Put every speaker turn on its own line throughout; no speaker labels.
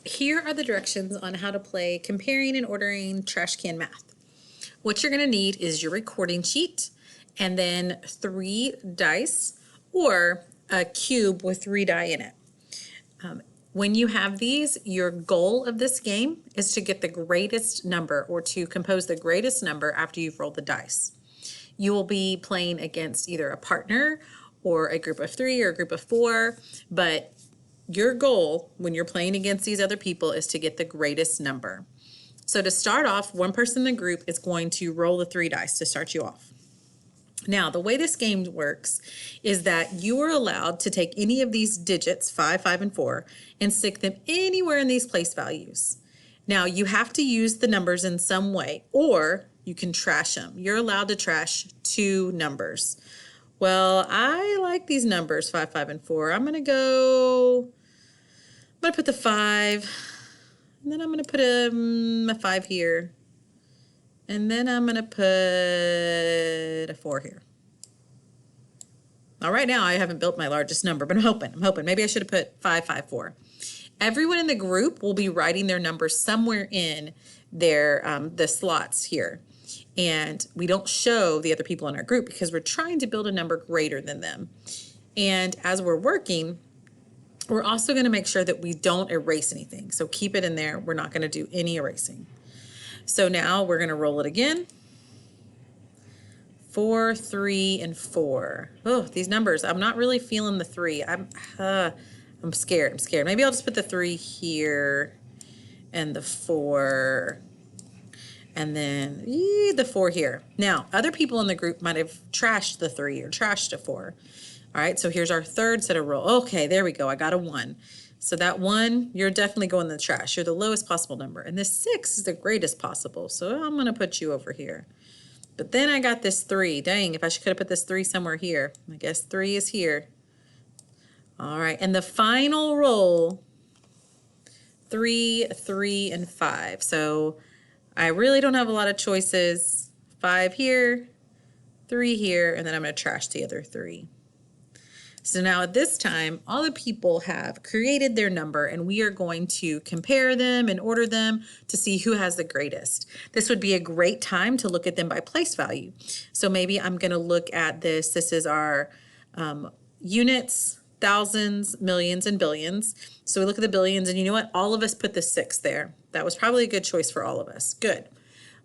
here are the directions on how to play comparing and ordering trash can math. What you're going to need is your recording sheet and then 3 dice or a cube with 3 die in it. When you have these, your goal of this game is to get the greatest number or to compose the greatest number after you've rolled the dice. You will be playing against either a partner or a group of 3 or a group of 4, but your goal when you're playing against these other people is to get the greatest number. So to start off, one person in the group is going to roll the 3 dice to start you off. Now, the way this game works is that you are allowed to take any of these digits, 5, 5, and 4, and stick them anywhere in these place values. Now, you have to use the numbers in some way, or you can trash them. You're allowed to trash 2 numbers. Well, I like these numbers, 5, 5, and 4. I'm going to put the 5, and then I'm going to put a 5 here. And then I'm going to put a 4 here. All right, now I haven't built my largest number, but I'm hoping. Maybe I should have put 5, 5, 4. Everyone in the group will be writing their numbers somewhere in their the slots here. And we don't show the other people in our group because we're trying to build a number greater than them. And as we're working, we're also going to make sure that we don't erase anything. So keep it in there. We're not going to do any erasing. So now we're going to roll it again. 4, 3, and 4. Oh, these numbers. I'm not really feeling the 3. I'm scared. Maybe I'll just put the 3 here and the 4 and then the 4 here. Now, other people in the group might have trashed the 3 or trashed a 4. All right, so here's our third set of roll. Okay, there we go. I got a 1. So that 1, you're definitely going in the trash. You're the lowest possible number. And this 6 is the greatest possible. So I'm going to put you over here. But then I got this 3. Dang, if I could have put this 3 somewhere here. I guess 3 is here. All right, and the final roll, 3, 3, and 5. So I really don't have a lot of choices. 5 here, 3 here, and then I'm going to trash the other 3. So now at this time, all the people have created their number and we are going to compare them and order them to see who has the greatest. This would be a great time to look at them by place value. So maybe I'm going to look at this. This is our units, thousands, millions, and billions. So we look at the billions and you know what? All of us put the 6 there. That was probably a good choice for all of us. Good.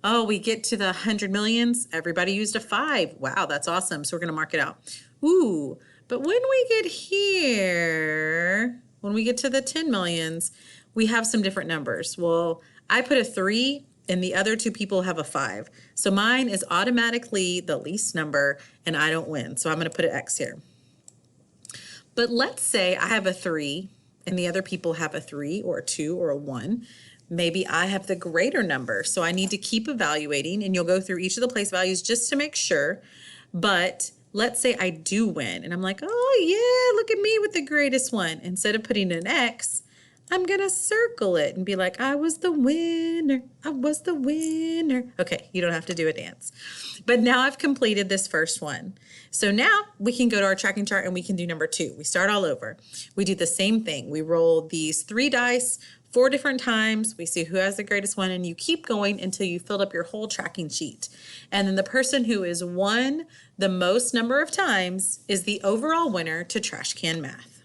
Oh, we get to the 100 millions. Everybody used a 5. Wow, that's awesome. So we're going to mark it out. Ooh. But when we get here, when we get to the 10 millions, we have some different numbers. Well, I put a 3 and the other 2 people have a 5. So mine is automatically the least number and I don't win. So I'm going to put an X here. But let's say I have a 3 and the other people have a 3 or a 2 or a 1. Maybe I have the greater number. So I need to keep evaluating and you'll go through each of the place values just to make sure. But let's say I do win and I'm like, oh yeah, look at me with the greatest one. Instead of putting an X, I'm going to circle it and be like, I was the winner. I was the winner. Okay, you don't have to do a dance. But now I've completed this first one. So now we can go to our tracking chart and we can do number 2. We start all over. We do the same thing. We roll these 3 dice 4 different times. We see who has the greatest one and you keep going until you filled up your whole tracking sheet. And then the person who is won the most number of times is the overall winner to Trash Can Math.